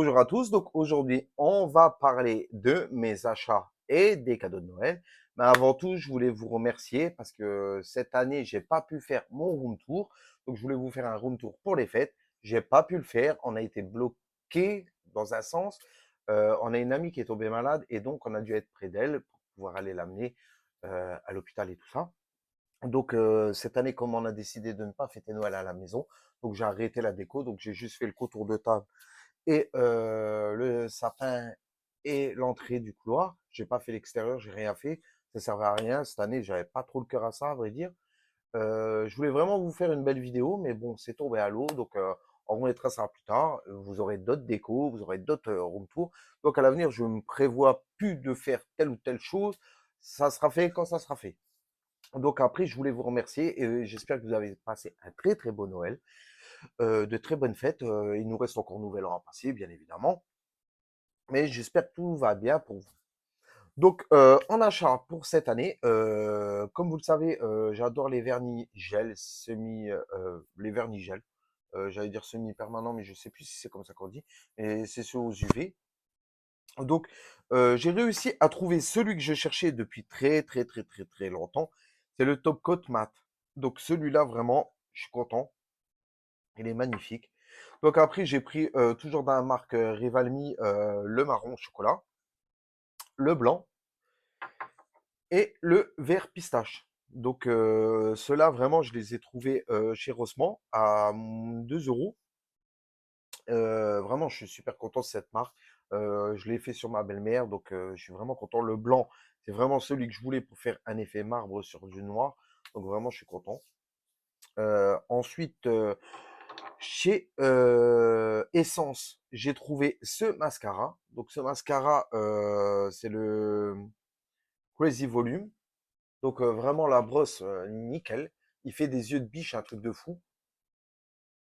Bonjour à tous, donc aujourd'hui on va parler de mes achats et des cadeaux de Noël. Mais avant tout, je voulais vous remercier parce que cette année, j'ai pas pu faire mon room tour. Donc je voulais vous faire un room tour pour les fêtes. J'ai pas pu le faire, on a été bloqué dans un sens. On a une amie qui est tombée malade et donc on a dû être près d'elle pour pouvoir aller l'amener à l'hôpital et tout ça. Donc cette année, comme on a décidé de ne pas fêter Noël à la maison, donc j'ai arrêté la déco, donc j'ai juste fait le contour de table et le sapin et l'entrée du couloir. J'ai pas fait l'extérieur, j'ai rien fait. Ça servait à rien. Cette année, j'avais pas trop le cœur à ça, à vrai dire. Je voulais vraiment vous faire une belle vidéo, mais bon, c'est tombé à l'eau, donc on vous mettra ça plus tard. Vous aurez d'autres décos, vous aurez d'autres room tours. Donc à l'avenir, je me prévois plus de faire telle ou telle chose. Ça sera fait quand ça sera fait. Donc après, je voulais vous remercier et j'espère que vous avez passé un très très beau Noël, de très bonnes fêtes. Il nous reste encore Nouvel An à passer, bien évidemment. Mais j'espère que tout va bien pour vous. Donc, en achat pour cette année, comme vous le savez, j'adore les vernis gel, les vernis gel. J'allais dire semi-permanent, mais je sais plus si c'est comme ça qu'on dit. Et c'est ceux aux UV. Donc, j'ai réussi à trouver celui que je cherchais depuis très très très très très longtemps. C'est le Top Coat Matte. Donc, celui-là, vraiment, je suis content. Il est magnifique. Donc après, j'ai pris toujours dans la marque Rivalmi le marron chocolat, le blanc et le vert pistache. Donc ceux-là, vraiment, je les ai trouvés chez Rossmann à 2 euros. Vraiment, je suis super content de cette marque. Je l'ai fait sur ma belle-mère, donc je suis vraiment content. Le blanc, c'est vraiment celui que je voulais pour faire un effet marbre sur du noir. Donc vraiment, je suis content. Ensuite, chez Essence, j'ai trouvé ce mascara. Donc ce mascara, c'est le Crazy Volume. Donc vraiment la brosse, nickel. Il fait des yeux de biche, un truc de fou.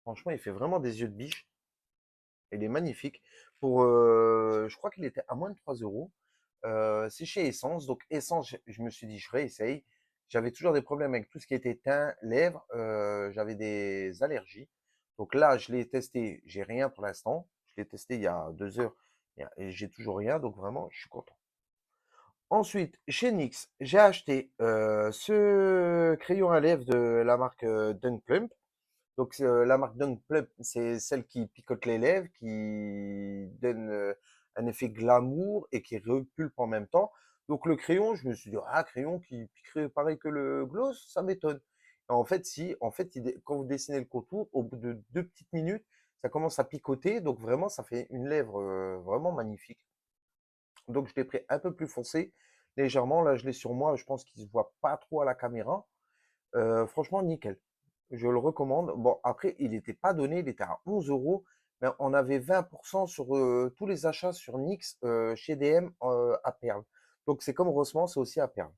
Franchement, il fait vraiment des yeux de biche. Il est magnifique. Pour, je crois qu'il était à moins de 3 euros. C'est chez Essence. Donc Essence, je me suis dit, je réessaye. J'avais toujours des problèmes avec tout ce qui était teint, lèvres. J'avais des allergies. Donc là, je l'ai testé. J'ai rien pour l'instant. Je l'ai testé il y a 2 heures et j'ai toujours rien. Donc vraiment, je suis content. Ensuite, chez NYX, j'ai acheté ce crayon à lèvres de la marque Dunk Plump. Donc, la marque Dunk Plump, c'est celle qui picote les lèvres, qui donne un effet glamour et qui repulpe en même temps. Donc, le crayon, je me suis dit, ah, crayon qui piquerait pareil que le gloss, ça m'étonne. En fait, si, en fait, quand vous dessinez le contour, au bout de 2 petites minutes, ça commence à picoter. Donc, vraiment, ça fait une lèvre vraiment magnifique. Donc, je l'ai pris un peu plus foncé, légèrement. Là, je l'ai sur moi. Je pense qu'il se voit pas trop à la caméra. Franchement, nickel. Je le recommande. Bon, après, il n'était pas donné, il était à 11 euros, mais on avait 20% sur tous les achats sur Nix chez DM à Perles. Donc, c'est comme Rossmann, c'est aussi à Perles.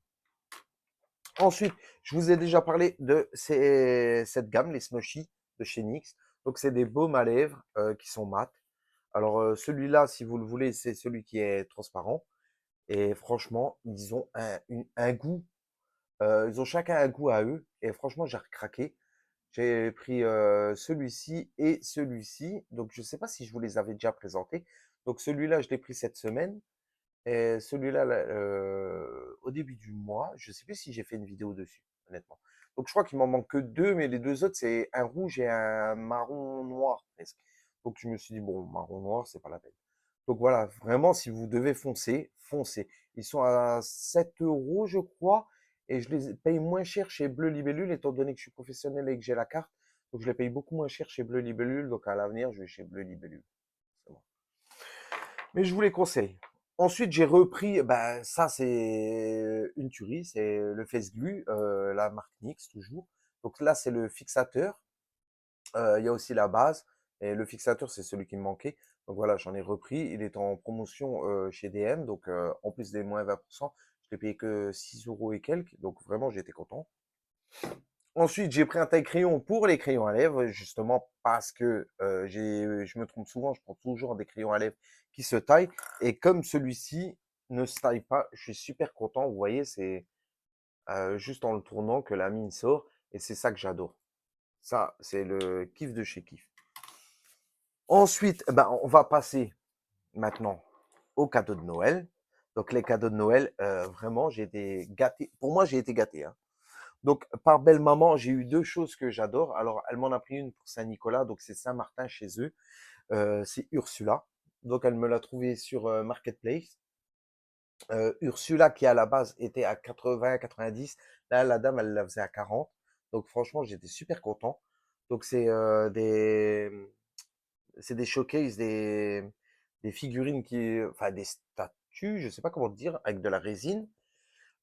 Ensuite, je vous ai déjà parlé de cette gamme, les Smushy de chez Nix. Donc, c'est des baumes à lèvres qui sont mat. Alors, celui-là, si vous le voulez, c'est celui qui est transparent. Et franchement, ils ont un goût. Ils ont chacun un goût à eux. Et franchement, j'ai recraqué. J'ai pris celui-ci et celui-ci. Donc, je ne sais pas si je vous les avais déjà présentés. Donc, celui-là, je l'ai pris cette semaine. Et celui-là, là, au début du mois, je ne sais plus si j'ai fait une vidéo dessus, honnêtement. Donc, je crois qu'il m'en manque que deux, mais les deux autres, c'est un rouge et un marron noir, presque. Donc, je me suis dit, bon, marron noir, c'est pas la peine. Donc, voilà, vraiment, si vous devez foncer, foncez. Ils sont à 7 euros, je crois. Et je les paye moins cher chez Bleu Libellule, étant donné que je suis professionnel et que j'ai la carte. Donc, je les paye beaucoup moins cher chez Bleu Libellule. Donc, à l'avenir, je vais chez Bleu Libellule. C'est bon. Mais je vous les conseille. Ensuite, j'ai repris, ben, ça, c'est une tuerie, c'est le Face Glue, la marque NYX, toujours. Donc là, c'est le fixateur. Il y a aussi la base. Et le fixateur, c'est celui qui me manquait. Donc voilà, j'en ai repris. Il est en promotion chez DM. Donc en plus des moins 20%, je l'ai payé que 6 euros et quelques. Donc vraiment, j'étais content. Ensuite, j'ai pris un taille-crayon pour les crayons à lèvres, justement parce que je me trompe souvent, je prends toujours des crayons à lèvres qui se taillent. Et comme celui-ci ne se taille pas, je suis super content. Vous voyez, c'est juste en le tournant que la mine sort. Et c'est ça que j'adore. Ça, c'est le kiff de chez kiff. Ensuite, ben, on va passer maintenant aux cadeaux de Noël. Donc les cadeaux de Noël, vraiment, j'ai été gâté. Pour moi, j'ai été gâté, hein. Donc par belle maman, j'ai eu 2 choses que j'adore. Alors elle m'en a pris une pour Saint-Nicolas, donc c'est Saint-Martin chez eux. C'est Ursula. Donc elle me l'a trouvé sur, Marketplace. Ursula qui à la base était à 80-90, là la dame elle la faisait à 40. Donc franchement, j'étais super content. Donc c'est des showcases, des figurines qui, enfin des statues, je sais pas comment dire, avec de la résine.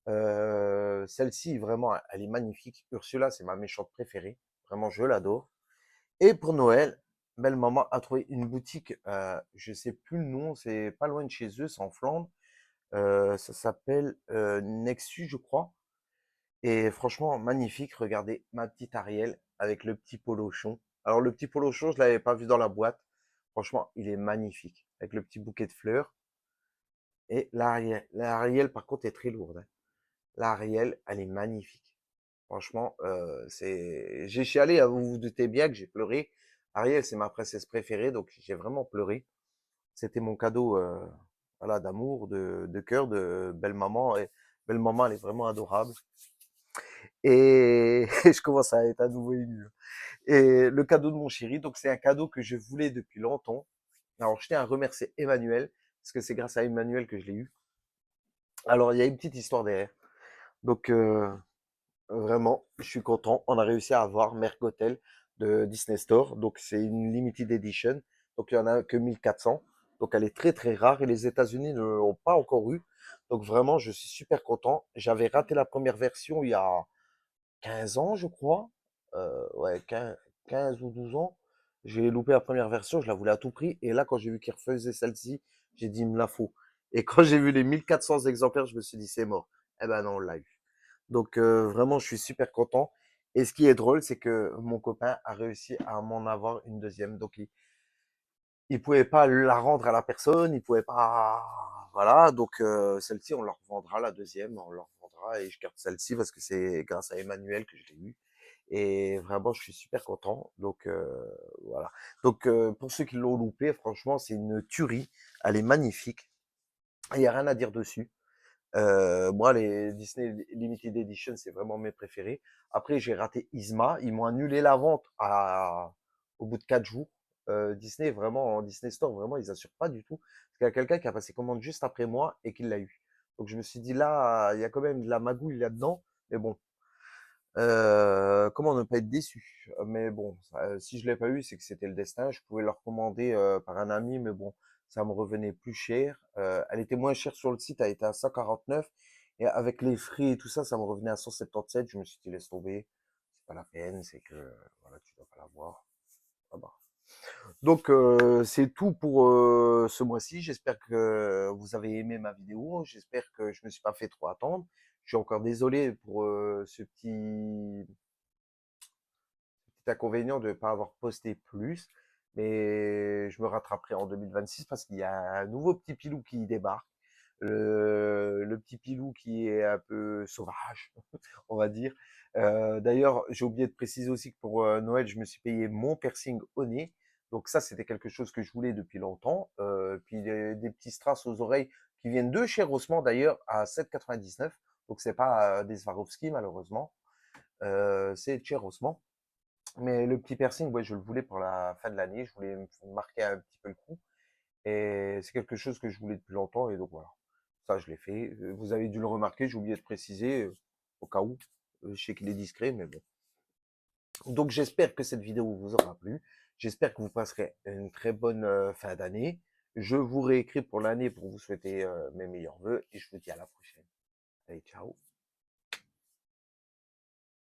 Celle-ci, vraiment, elle est magnifique. Ursula, c'est ma méchante préférée. Vraiment, je l'adore. Et pour Noël, belle maman a trouvé une boutique, je sais plus le nom, c'est pas loin de chez eux, c'est en Flandre. Ça s'appelle Nexus, je crois. Et franchement, magnifique. Regardez ma petite Ariel avec le petit polochon. Alors, le petit polochon, je l'avais pas vu dans la boîte. Franchement, il est magnifique. Avec le petit bouquet de fleurs. Et l'Ariel, par contre, est très lourde, hein. L'Ariel, elle est magnifique. Franchement, j'y suis allé, hein, vous vous doutez bien que j'ai pleuré. Ariel, c'est ma princesse préférée, donc j'ai vraiment pleuré. C'était mon cadeau, voilà, d'amour, de cœur, de belle maman. Et belle maman, elle est vraiment adorable. Et je commence à être à nouveau ému. Et le cadeau de mon chéri, donc c'est un cadeau que je voulais depuis longtemps. Alors, je tiens à remercier Emmanuel, parce que c'est grâce à Emmanuel que je l'ai eu. Alors, il y a une petite histoire derrière. Donc, vraiment, je suis content. On a réussi à avoir Mergotel de Disney Store. Donc, c'est une limited edition. Donc, il y en a que 1400. Donc, elle est très, très rare et les États-Unis ne l'ont pas encore eu. Donc, vraiment, je suis super content. J'avais raté la première version il y a 15 ans, je crois. Ouais, 15 ou 12 ans. J'ai loupé la première version, je la voulais à tout prix. Et là, quand j'ai vu qu'ils refaisaient celle-ci, j'ai dit, il me la faut. Et quand j'ai vu les 1400 exemplaires, je me suis dit, c'est mort. Eh ben non, on l'a eu. Donc, vraiment, je suis super content. Et ce qui est drôle, c'est que mon copain a réussi à m'en avoir une deuxième. Donc, il pouvait pas la rendre à la personne, il pouvait pas, voilà. Donc, celle-ci, on leur revendra la deuxième, on leur revendra et je garde celle-ci parce que c'est grâce à Emmanuel que je l'ai eu. Et vraiment, je suis super content. Donc, voilà. Donc, pour ceux qui l'ont loupé, franchement, c'est une tuerie. Elle est magnifique. Il y a rien à dire dessus. Moi, les Disney Limited Edition, c'est vraiment mes préférés. Après, j'ai raté Isma. Ils m'ont annulé la vente au bout de 4 jours. Disney, vraiment, en Disney Store, vraiment, ils assurent pas du tout. Parce qu'il y a quelqu'un qui a passé commande juste après moi et qui l'a eu. Donc, je me suis dit, là, il y a quand même de la magouille là-dedans. Mais bon, comment ne pas être déçu? Mais bon, si je l'ai pas eu, c'est que c'était le destin. Je pouvais le recommander, par un ami, mais bon, ça me revenait plus cher. Elle était moins chère sur le site, elle était à 149 et avec les frais et tout ça, ça me revenait à 177. Je me suis dit: «Laisse tomber, c'est pas la peine, c'est que, voilà, tu dois pas l'avoir». Ah bah. Donc, c'est tout pour, ce mois-ci. J'espère que vous avez aimé ma vidéo. J'espère que je me suis pas fait trop attendre. Je suis encore désolé pour, ce petit inconvénient de ne pas avoir posté plus, mais je me rattraperai en 2026 parce qu'il y a un nouveau petit pilou qui débarque. Le petit pilou qui est un peu sauvage, on va dire. D'ailleurs, j'ai oublié de préciser aussi que pour Noël, je me suis payé mon piercing au nez. Donc ça, c'était quelque chose que je voulais depuis longtemps. Puis des petits strass aux oreilles qui viennent de chez Rossmann d'ailleurs à 7,99. Donc c'est pas des Swarovski malheureusement. C'est chez Rossmann. Mais le petit piercing, ouais, je le voulais pour la fin de l'année. Je voulais me marquer un petit peu le coup. Et c'est quelque chose que je voulais depuis longtemps. Et donc voilà. Ça, je l'ai fait. Vous avez dû le remarquer. J'ai oublié de préciser au cas où. Je sais qu'il est discret, mais bon. Donc j'espère que cette vidéo vous aura plu. J'espère que vous passerez une très bonne fin d'année. Je vous réécris pour l'année pour vous souhaiter mes meilleurs vœux. Et je vous dis à la prochaine. Allez, ciao.